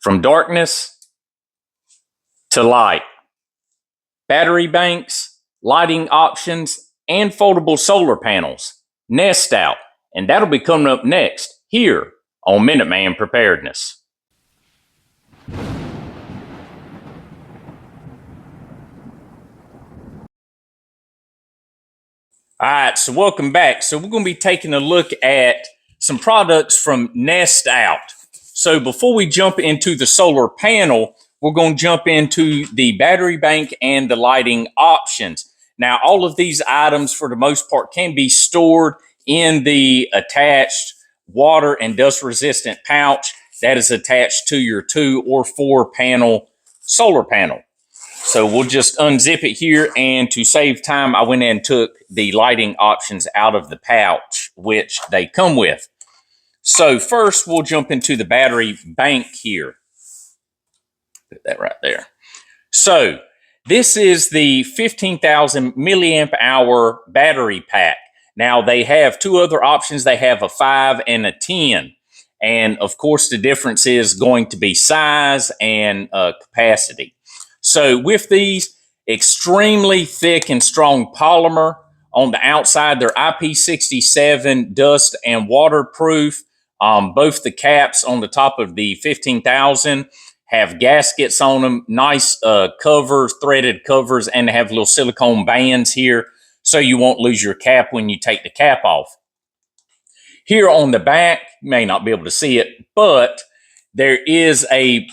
From darkness to light. Battery banks, lighting options, and foldable solar panels. Nestout. And that'll be coming up next here on Minuteman Preparedness. All right, so welcome back. So we're going to be taking a look at some products from Nestout. So before we jump into the solar panel, we're going to jump into the battery bank and the lighting options. Now, all of these items, for the most part, can be stored in the attached water and dust resistant pouch that is attached to your 2 or 4 panel solar panel. So we'll just unzip it here, and to save time, I went and took the lighting options out of the pouch, which they come with. So first, we'll jump into the battery bank here. Put that right there. So this is the 15,000 milliamp hour battery pack. Now, they have 2 other options. They have a 5 and a 10. And of course, the difference is going to be size and capacity. So with these, extremely thick and strong polymer on the outside. They're IP67 dust and waterproof. Both the caps on the top of the 15,000 have gaskets on them, nice covers, threaded covers, and they have little silicone bands here so you won't lose your cap when you take the cap off. Here on the back, you may not be able to see it, but there is a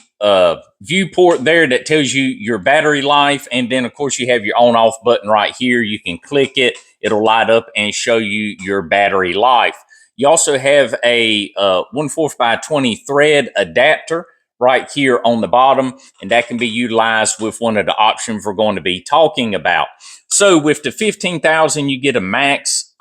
viewport there that tells you your battery life, and then of course you have your on-off button right here. You can click it, it'll light up and show you your battery life. You also have a 1/4 by 20 thread adapter right here on the bottom, and that can be utilized with one of the options we're going to be talking about. So with the 15,000, you get a max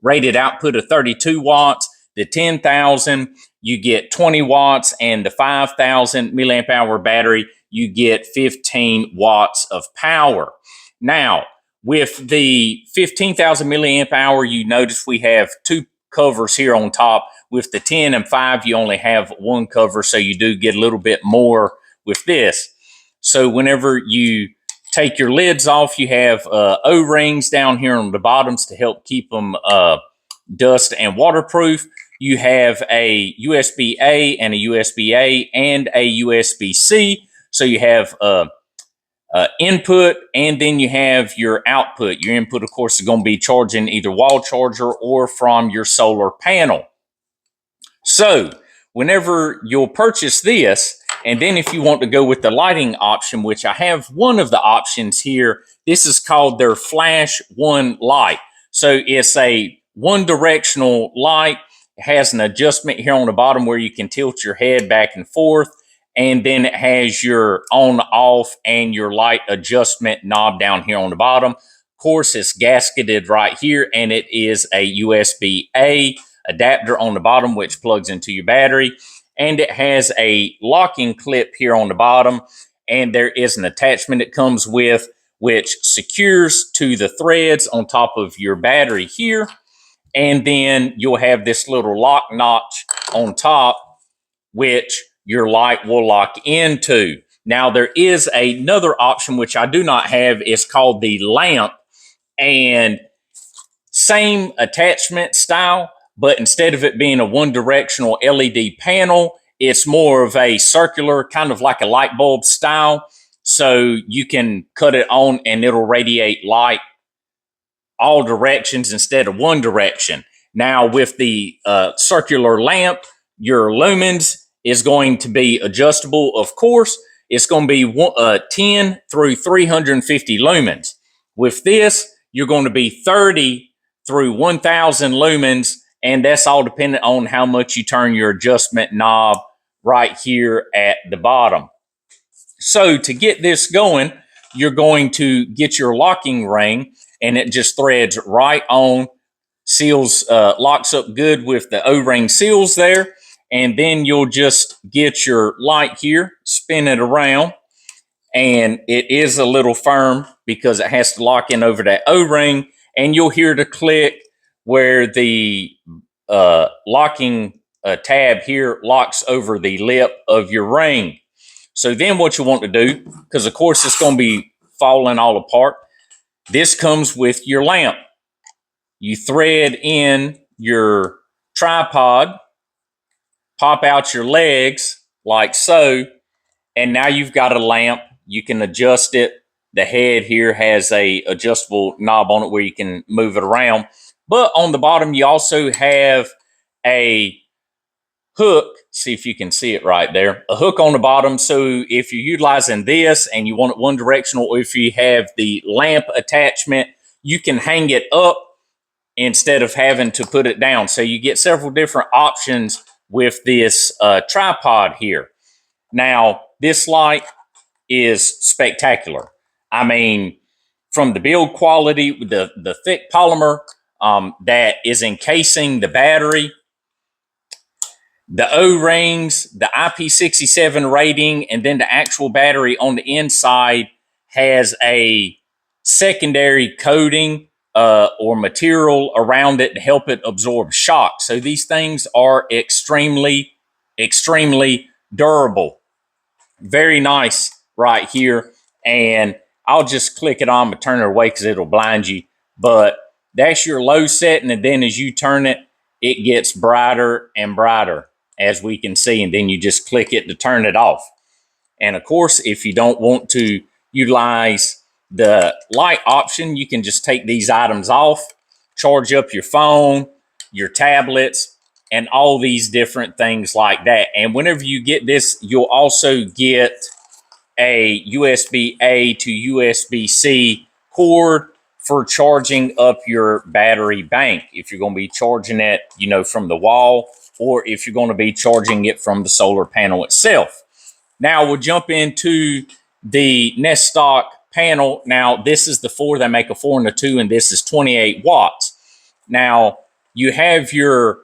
rated output of 32 watts. The 10,000, you get 20 watts, and the 5,000 milliamp hour battery, you get 15 watts of power. Now, with the 15,000 milliamp hour, you notice we have 2 covers here on top. With the 10 and 5, you only have 1 cover, so you do get a little bit more with this. So whenever you take your lids off, you have O-rings down here on the bottoms to help keep them dust and waterproof. You have a USB-A and a USB-A and a USB-C. So you have input, and then you have your output. Your input, of course, is going to be charging either wall charger or from your solar panel. So whenever you'll purchase this, and then if you want to go with the lighting option, which I have one of the options here, this is called their Flash 1 light. So it's a one-directional light. It has an adjustment here on the bottom where you can tilt your head back and forth. And then it has your on, off, and your light adjustment knob down here on the bottom. Of course, it's gasketed right here, and it is a USB-A adapter on the bottom, which plugs into your battery. And it has a locking clip here on the bottom. And there is an attachment it comes with, which secures to the threads on top of your battery here. And then you'll have this little lock notch on top, which your light will lock into. Now, there is another option, which I do not have. It's called the lamp, and same attachment style, but instead of it being a one-directional LED panel, it's more of a circular, kind of like a light bulb style. So you can cut it on and it'll radiate light all directions instead of one direction. Now, with the circular lamp, your lumens is going to be adjustable. Of course, it's going to be 10 through 350 lumens. With this, you're going to be 30 through 1,000 lumens, and that's all dependent on how much you turn your adjustment knob right here at the bottom. So to get this going, you're going to get your locking ring, and it just threads right on, seals, locks up good with the O-ring seals there. And then you'll just get your light here, spin it around, and it is a little firm because it has to lock in over that O-ring, and you'll hear the click where the locking tab here locks over the lip of your ring. So then what you want to do, because of course it's going to be falling all apart, this comes with your lamp. You thread in your tripod, pop out your legs like so, and now you've got a lamp. You can adjust it. The head here has a adjustable knob on it where you can move it around. But on the bottom, you also have a hook. See if you can see it right there. A hook on the bottom. So if you're utilizing this and you want it one directional, or if you have the lamp attachment, you can hang it up instead of having to put it down. So you get several different options with this tripod here. Now, this light is spectacular. I mean, from the build quality, the thick polymer that is encasing the battery, the O-rings, the IP67 rating, and then the actual battery on the inside has a secondary coating or material around it to help it absorb shock. So these things are extremely, extremely durable. Very nice right here. And I'll just click it on and turn it away because it'll blind you. But that's your low setting. And then as you turn it, it gets brighter and brighter, as we can see. And then you just click it to turn it off. And of course, if you don't want to utilize the light option, you can just take these items off, charge up your phone, your tablets, and all these different things like that. And whenever you get this, you'll also get a USB-A to USB-C cord for charging up your battery bank. If you're going to be charging it, from the wall, or if you're going to be charging it from the solar panel itself. Now we'll jump into the Nestout panel. Now this is the 4. They make a 4 and a 2, and this is 28 watts. Now you have your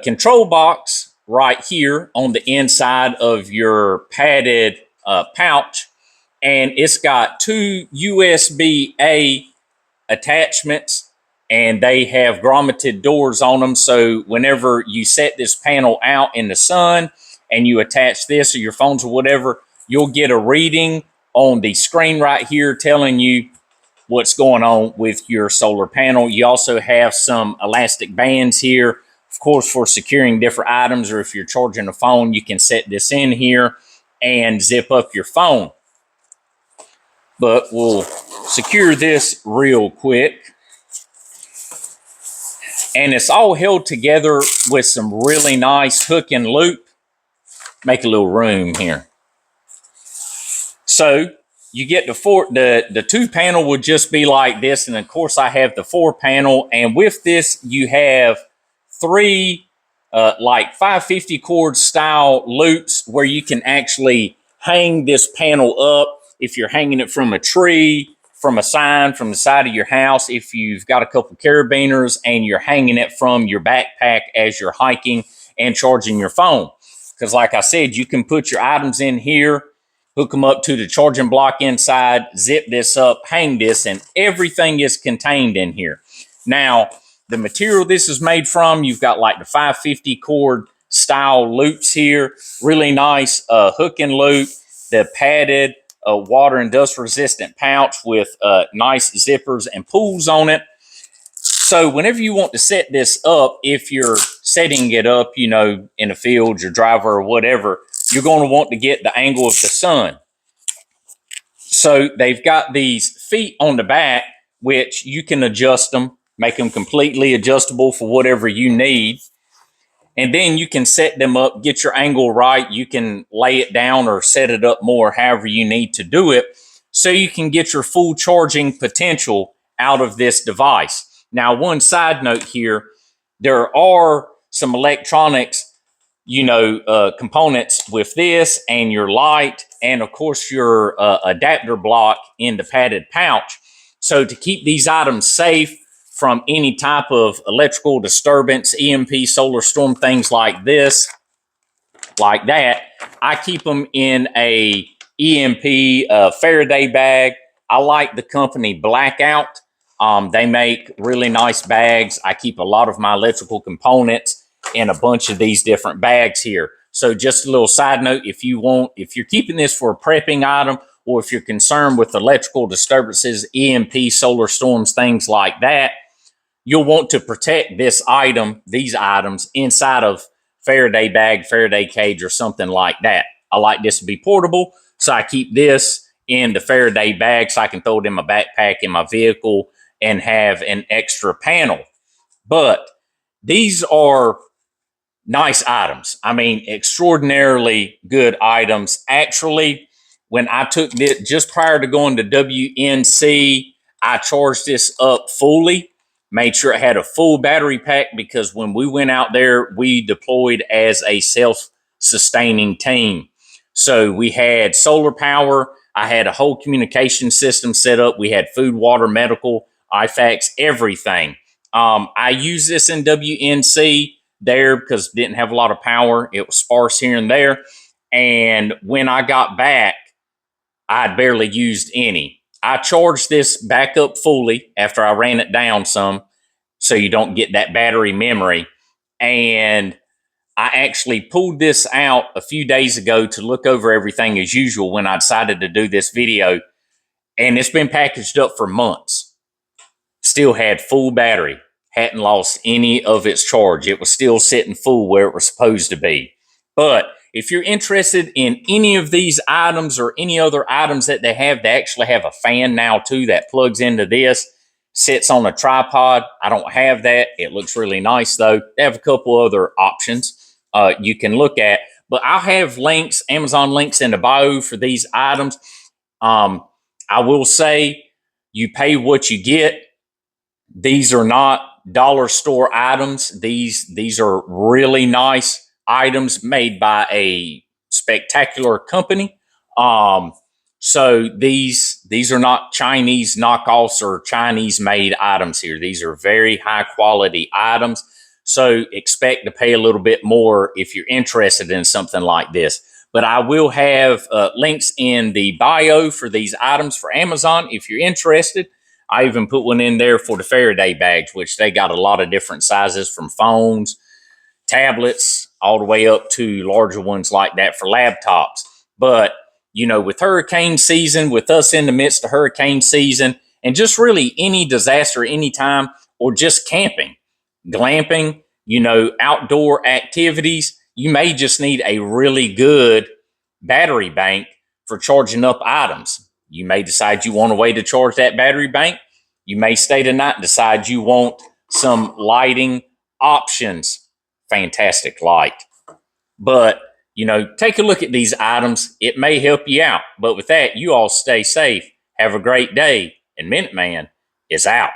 control box right here on the inside of your padded pouch, and it's got 2 USB-A attachments, and they have grommeted doors on them. So whenever you set this panel out in the sun and you attach this or your phones or whatever, you'll get a reading on the screen right here telling you what's going on with your solar panel. You also have some elastic bands here, of course, for securing different items, or if you're charging a phone, you can set this in here and zip up your phone. But we'll secure this real quick. And it's all held together with some really nice hook and loop. Make a little room here. So you get the 2 panel would just be like this. And of course I have the 4 panel. And with this, you have 3 like 550 cord style loops where you can actually hang this panel up. If you're hanging it from a tree, from a sign, from the side of your house, if you've got a couple carabiners and you're hanging it from your backpack as you're hiking and charging your phone. Because like I said, you can put your items in here, hook them up to the charging block inside, zip this up, hang this, and everything is contained in here. Now, the material this is made from, you've got like the 550 cord style loops here, really nice hook and loop, the padded water and dust resistant pouch with nice zippers and pulls on it. So whenever you want to set this up, if you're setting it up, in a field, your driver or whatever, you're going to want to get the angle of the sun. So they've got these feet on the back, which you can adjust them, make them completely adjustable for whatever you need. And then you can set them up, get your angle right. You can lay it down or set it up more, however you need to do it, so you can get your full charging potential out of this device. Now, one side note here, there are some electronics, components with this and your light, and of course your adapter block in the padded pouch. So to keep these items safe from any type of electrical disturbance, EMP, solar storm, things like this, like that, I keep them in a EMP Faraday bag. I like the company Blackout. They make really nice bags. I keep a lot of my electrical components in a bunch of these different bags here. So just a little side note, if you're keeping this for a prepping item, or if you're concerned with electrical disturbances, EMP, solar storms, things like that, you'll want to protect these items inside of Faraday bag, Faraday cage, or something like that. I like this to be portable, so I keep this in the Faraday bag so I can throw it in my backpack in my vehicle and have an extra panel. But these are nice items. I mean, extraordinarily good items. Actually, when I took this just prior to going to WNC, I charged this up fully, made sure it had a full battery pack, because when we went out there, we deployed as a self-sustaining team. So we had solar power. I had a whole communication system set up. We had food, water, medical, IFACs, everything. I use this in WNC there because didn't have a lot of power. It was sparse here and there. And when I got back, I'd barely used any. I charged this back up fully after I ran it down some so you don't get that battery memory. And I actually pulled this out a few days ago to look over everything as usual when I decided to do this video. And it's been packaged up for months. Still had full battery. Hadn't lost any of its charge. It was still sitting full where it was supposed to be. But if you're interested in any of these items or any other items that they actually have a fan now too that plugs into this, sits on a tripod. I don't have that. It looks really nice though. They have a couple other options you can look at. But I'll have links, Amazon links in the bio for these items. I will say you pay what you get. These are not dollar store items. These are really nice items made by a spectacular company. So these are not Chinese knockoffs or Chinese made items here. These are very high quality items. So expect to pay a little bit more if you're interested in something like this. But I will have links in the bio for these items for Amazon if you're interested. I even put one in there for the Faraday bags, which they got a lot of different sizes, from phones, tablets, all the way up to larger ones like that for laptops. But, you know, with hurricane season, with us in the midst of hurricane season, and just really any disaster anytime, or just camping, glamping, you know, outdoor activities, you may just need a really good battery bank for charging up items. You may decide you want a way to charge that battery bank. You may stay the night and decide you want some lighting options. Fantastic light. But, you know, take a look at these items. It may help you out. But with that, you all stay safe. Have a great day. And Minuteman is out.